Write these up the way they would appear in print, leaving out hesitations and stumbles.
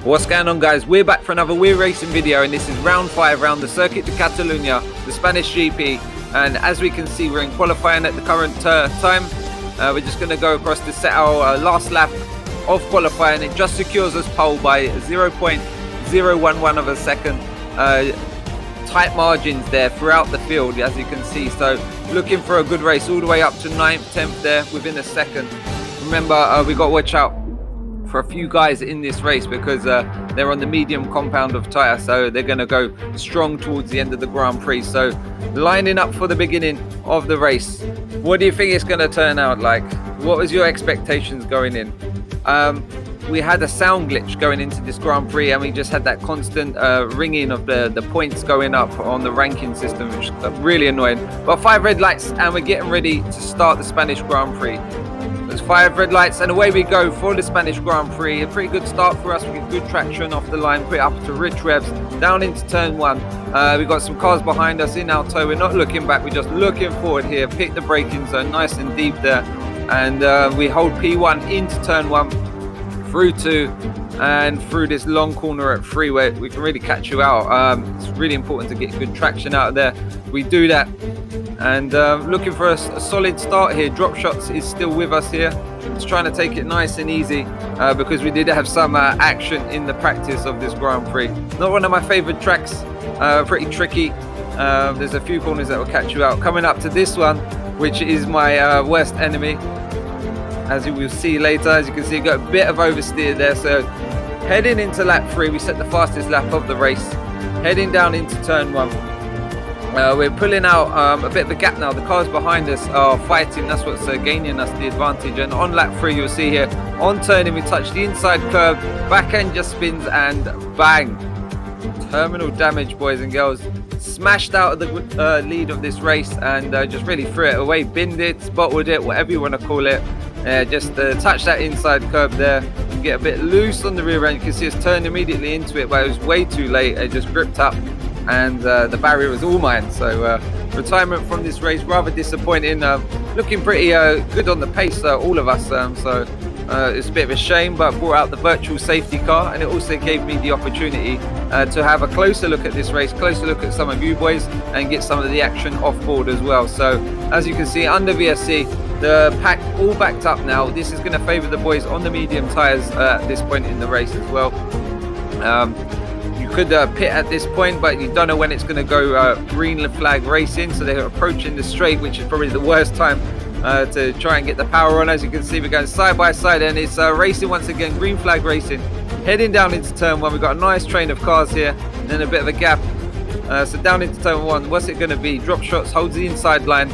What's going on, guys? We're back for another We're Racing video, and this is round 5 around the Circuit de Catalunya, the Spanish GP. And as we can see, we're in qualifying at the current time. We're just going to go across to set our last lap of qualifying. It just secures us pole by 0.011 of a second. Tight margins there throughout the field, as you can see. So looking for a good race all the way up to 9th, 10th there within a second. Remember, we got to watch out for a few guys in this race because they're on the medium compound of tyre, so they're going to go strong towards the end of the Grand Prix. So lining up for the beginning of the race, what do you think it's going to turn out like? What was your expectations going in? We had a sound glitch going into this Grand Prix, and we just had that constant ringing of the points going up on the ranking system, which is really annoying. But 5 red lights, and we're getting ready to start the Spanish Grand Prix. There's 5 red lights, and away we go for the Spanish Grand Prix. A pretty good start for us. We get good traction off the line, put it up to rich revs, down into turn 1. We've got some cars behind us in our tow. We're not looking back, we're just looking forward here. Pick the braking zone nice and deep there, and we hold P1 into turn 1, through 2, and through this long corner at 3 where we can really catch you out. It's really important to get good traction out of there. We do that, and looking for a solid start here. Drop Shots is still with us here. Just trying to take it nice and easy because we did have some action in the practice of this Grand Prix. Not one of my favorite tracks, pretty tricky. There's a few corners that will catch you out. Coming up to this one, which is my worst enemy, as you will see later. As you can see, got a bit of oversteer there. So heading into lap 3, we set the fastest lap of the race. Heading down into turn 1. We're pulling out a bit of a gap now. The cars behind us are fighting. That's what's gaining us the advantage. And on lap 3, you'll see here, on turning, we touch the inside curb, back end just spins, and bang. Terminal damage, boys and girls. Smashed out of the lead of this race, and just really threw it away. Binned it, spotted it, whatever you want to call it. Just touch that inside curb there. Get a bit loose on the rear end. You can see us turn immediately into it, but it was way too late. It just gripped up, and the barrier was all mine. So retirement from this race, rather disappointing. Looking pretty good on the pace, all of us. So it's a bit of a shame, but brought out the virtual safety car, and it also gave me the opportunity to have a closer look at this race, closer look at some of you boys, and get some of the action off board as well. So as you can see, under VSC, the pack all backed up now. This is going to favour the boys on the medium tyres at this point in the race as well. You could pit at this point, but you don't know when it's going to go green flag racing, so they're approaching the straight, which is probably the worst time to try and get the power on. As you can see, we're going side by side, and it's racing once again, green flag racing. Heading down into turn 1, we've got a nice train of cars here, and then a bit of a gap. So down into turn 1, what's it going to be? Drop Shots holds the inside line,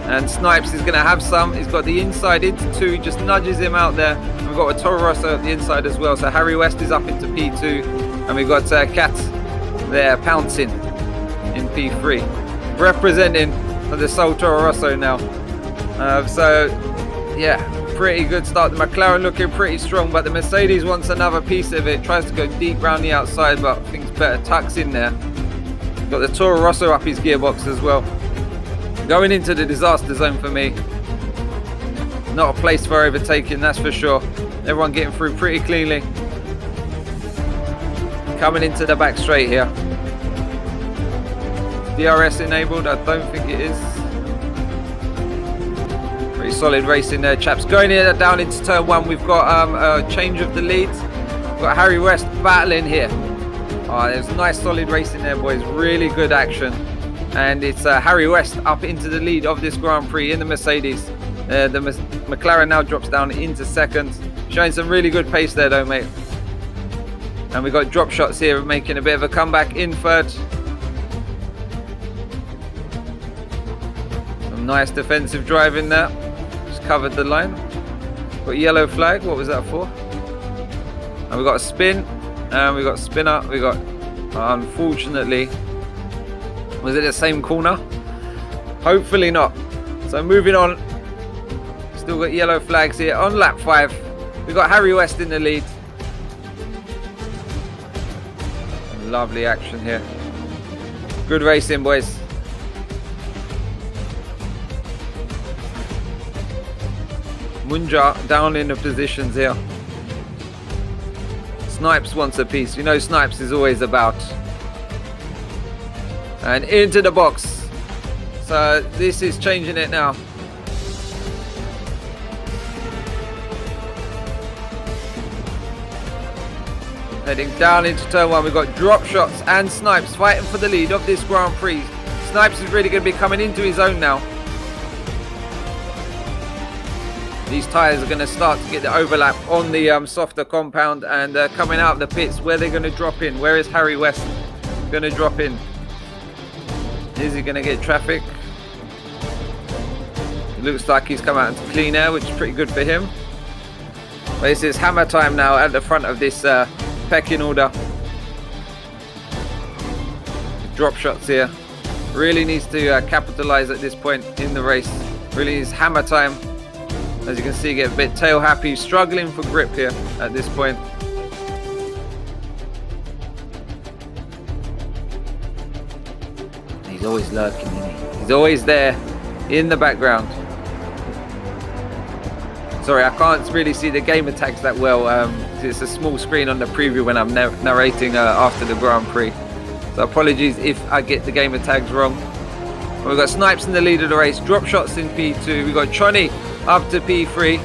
and Snipes is going to have some. He's got the inside into 2, just nudges him out there. And we've got a Toro Rosso at the inside as well, so Harry West is up into P2, and we've got Cat there pouncing in P3, representing the Sol Toro Rosso now. So yeah, pretty good start. The McLaren looking pretty strong, but the Mercedes wants another piece of it. Tries to go deep round the outside, but I think it's better tucks in there. Got the Toro Rosso up his gearbox as well. Going into the disaster zone for me. Not a place for overtaking, that's for sure. Everyone getting through pretty cleanly. Coming into the back straight here. DRS enabled? I don't think it is. Pretty solid racing there, chaps. Going in down into turn 1, we've got a change of the lead. We've got Harry West battling here. There's nice solid racing there, boys. Really good action. And it's Harry West up into the lead of this Grand Prix in the Mercedes. The McLaren now drops down into 2nd. Showing some really good pace there though, mate. And we've got Drop Shots here making a bit of a comeback in 3rd. Some nice defensive driving there. Just covered the line. Got yellow flag. What was that for? And we've got a spin. And we've got spinner. We got, unfortunately, was it the same corner? Hopefully not. So moving on. Still got yellow flags here on lap 5. We've got Harry West in the lead. Lovely action here. Good racing, boys. Munja down in the positions here. Snipes wants a piece. You know Snipes is always about. And into the box. So this is changing it now. Heading down into turn 1, we've got Drop Shots and Snipes fighting for the lead of this Grand Prix. Snipes is really going to be coming into his own now. These tyres are going to start to get the overlap on the softer compound, and coming out of the pits. Where they're going to drop in? Where is Harry West going to drop in? Is he going to get traffic? It looks like he's come out into clean air, which is pretty good for him. But this is hammer time now at the front of this pecking order. Drop Shots here. Really needs to capitalize at this point in the race. Really needs hammer time. As you can see, get a bit tail happy, struggling for grip here at this point. He's always lurking, isn't he? He's always there in the background. Sorry, I can't really see the gamer tags that well. It's a small screen on the preview when I'm narrating after the Grand Prix. So apologies if I get the gamer tags wrong. We've got Snipes in the lead of the race, Drop Shots in P2. We've got Chonny up to P3.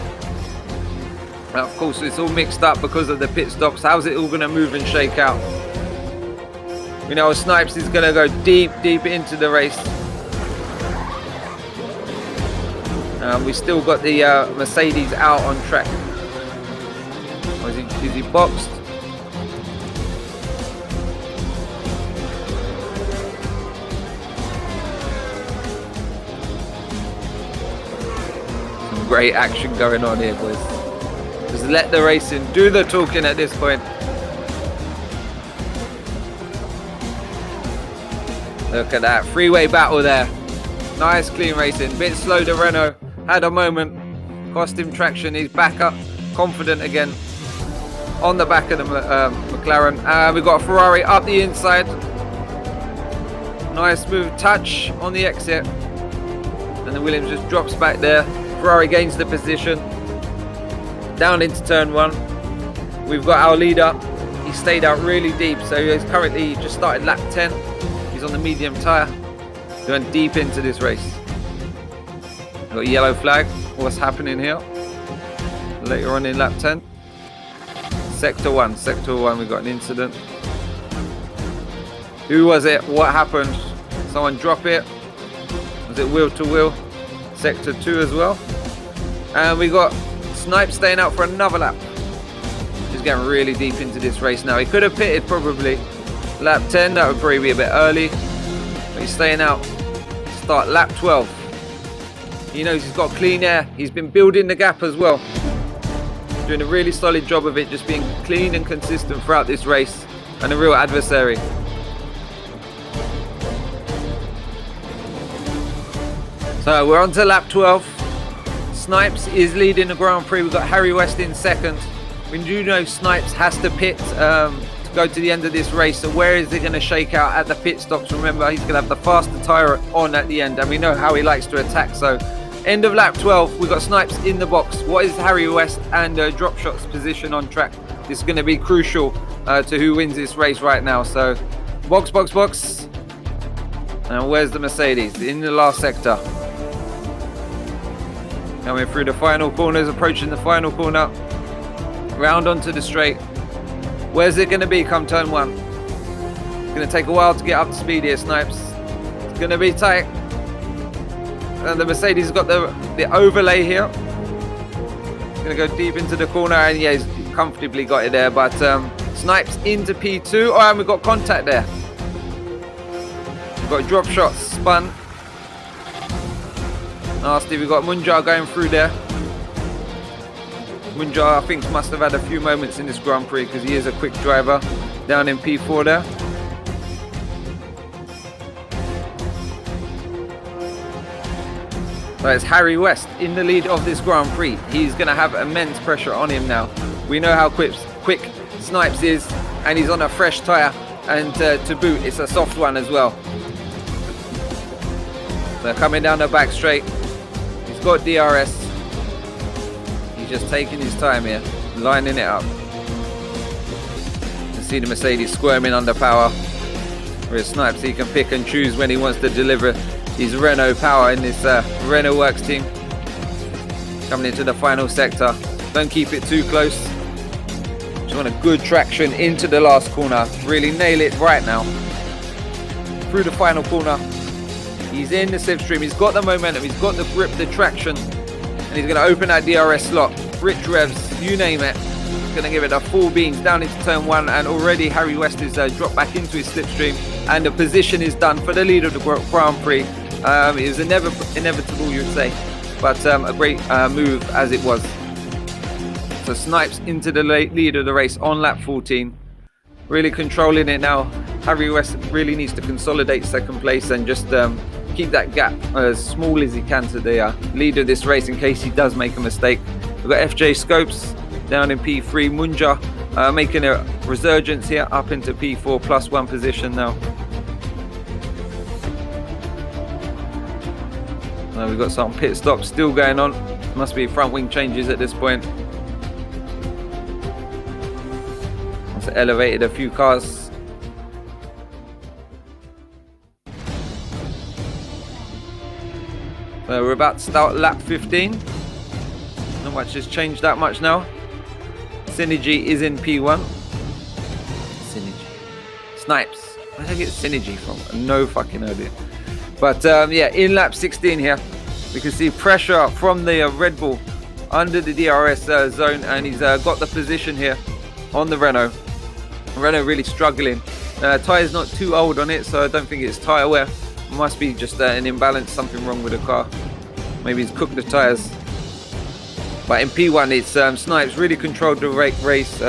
Of course, it's all mixed up because of the pit stops. How's it all going to move and shake out? We know Snipes is going to go deep into the race. We still got the Mercedes out on track. Or is he boxed? Some great action going on here, boys. Just let the racing do the talking at this point. Look at that freeway battle there. Nice clean racing. Bit slow to Renault. Had a moment. Cost him traction. He's back up. Confident again. On the back of the McLaren. We've got Ferrari up the inside. Nice smooth touch on the exit. And then Williams just drops back there. Ferrari gains the position. Down into turn 1. We've got our leader. He stayed out really deep. So he's currently just started lap 10. He's on the medium tyre. Going deep into this race. Got a yellow flag. What's happening here? Later on in lap 10. Sector 1, we got an incident. Who was it? What happened? Someone drop it? Was it wheel to wheel? Sector 2 as well. And we got Snipes staying out for another lap. He's getting really deep into this race now. He could have pitted probably lap 10. That would probably be a bit early. But he's staying out. Start lap 12. He knows he's got clean air. He's been building the gap as well. Doing a really solid job of it, just being clean and consistent throughout this race. And a real adversary. So we're on to lap 12. Snipes is leading the Grand Prix. We've got Harry West in second. We do know Snipes has to pit to go to the end of this race. So where is it going to shake out at the pit stops? Remember, he's going to have the faster tyre on at the end. And we know how he likes to attack. So end of lap 12, we've got Snipes in the box. What is Harry West and Drop Shots position on track? This is going to be crucial to who wins this race right now. So box. And where's the Mercedes? In the last sector. Coming through the final corners, approaching the final corner. Round onto the straight. Where's it going to be come turn 1? It's going to take a while to get up to speed here, Snipes. It's going to be tight. And the Mercedes has got the overlay here. It's going to go deep into the corner, and yeah, he's comfortably got it there. But Snipes into P2. Oh, and we've got contact there. We've got Drop Shots spun. Nasty. We've got Munjar going through there. Munjar, I think, must have had a few moments in this Grand Prix because he is a quick driver down in P4 there. So it's Harry West in the lead of this Grand Prix. He's going to have immense pressure on him now. We know how quick Snipes is, and he's on a fresh tyre, and to boot, it's a soft one as well. So coming down the back straight, he's got DRS. He's just taking his time here, lining it up. see the Mercedes squirming under power. Whereas Snipes, he can pick and choose when he wants to deliver his Renault power in this Renault Works team. Coming into the final sector. Don't keep it too close. Just want a good traction into the last corner. Really nail it right now. Through the final corner. He's in the slipstream. He's got the momentum. He's got the grip, the traction. And he's going to open that DRS slot. Rich revs, you name it. He's going to give it a full beans down into turn 1. And already Harry West is dropped back into his slipstream. And the position is done for the lead of the Grand Prix. It was inevitable, you would say. But a great move as it was. So Snipes into the lead of the race on lap 14. Really controlling it now. Harry West really needs to consolidate second place and just keep that gap as small as he can to the lead of this race in case he does make a mistake. We've got FJ Scopes down in P3. Munja making a resurgence here up into P4 +1 position now. We've got some pit stops still going on. Must be front wing changes at this point. It's elevated a few cars. So we're about to start lap 15. Not much has changed that much now. Synergy is in P1. Synergy. Snipes. Where did I get Synergy from? No fucking idea. But yeah, in lap 16 here, we can see pressure from the Red Bull under the DRS zone, and he's got the position here on the Renault. Renault really struggling. Tyre's not too old on it, so I don't think it's tyre wear. Must be just an imbalance, something wrong with the car. Maybe he's cooked the tyres. But in P1, it's Snipes really controlled the race.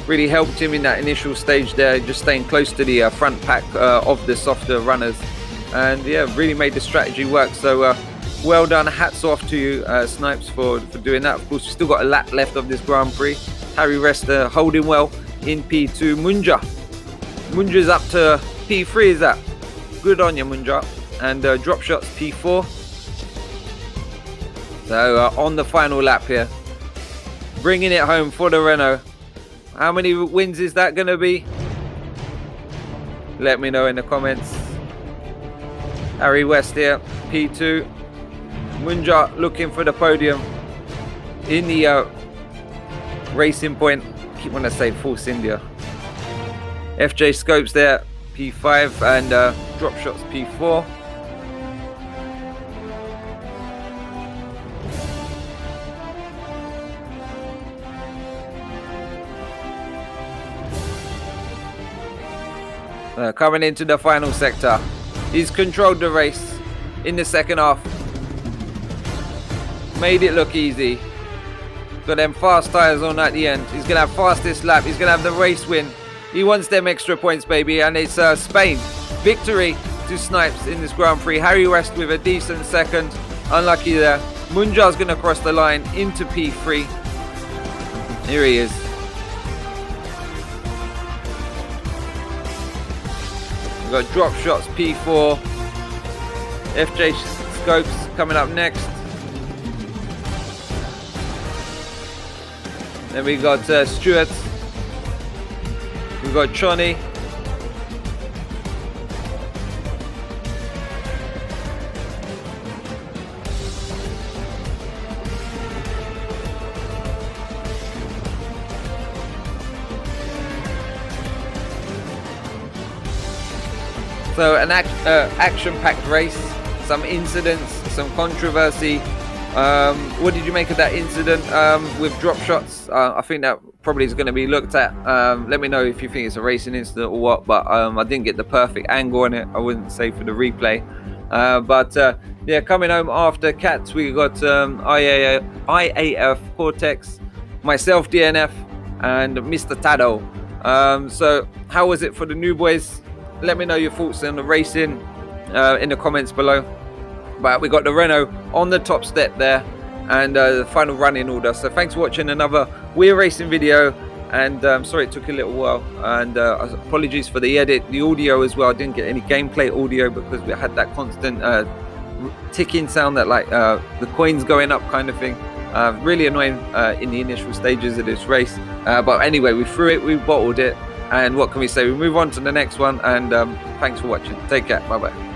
Really helped him in that initial stage there, just staying close to the front pack of the softer runners. And yeah, really made the strategy work. So well done, hats off to you, Snipes, for doing that. Of course, we've still got a lap left of this Grand Prix. Harry West holding well in P2. Munja's up to P3, is that? Good on you, Munja. And drop shots P4. So on the final lap here, bringing it home for the Renault. How many wins is that going to be? Let me know in the comments. Harry West here, P2. Munja looking for the podium in the Racing Point. I keep wanting to say Force India. FJ Scopes there, P5, and drop shots P4. Coming into the final sector. He's controlled the race in the second half. Made it look easy. Got them fast tyres on at the end. He's going to have fastest lap. He's going to have the race win. He wants them extra points, baby. And it's Spain. Victory to Snipes in this Grand Prix. Harry West with a decent second. Unlucky there. Munja's going to cross the line into P3. Here he is. We've got drop shots P4. FJ Scopes coming up next. Then we got Stuart. We've got Johnny. So an action-packed race, some incidents, some controversy. What did you make of that incident with drop shots? I think that probably is going to be looked at. Let me know if you think it's a racing incident or what, but I didn't get the perfect angle on it. I wouldn't say for the replay. Yeah, coming home after Cats, we got IAF Cortex, myself DNF, and Mr. Tado. So how was it for the new boys? Let me know your thoughts on the racing in the comments below. But we got the Renault on the top step there, and the final running order. So thanks for watching another We're Racing video, and sorry it took a little while, and apologies for the edit, the audio as well. I didn't get any gameplay audio because we had that constant ticking sound, that like the coins going up kind of thing. Really annoying in the initial stages of this race, but anyway, we threw it, we bottled it, And what can we say? We move on to the next one, and thanks for watching. Take care. Bye bye.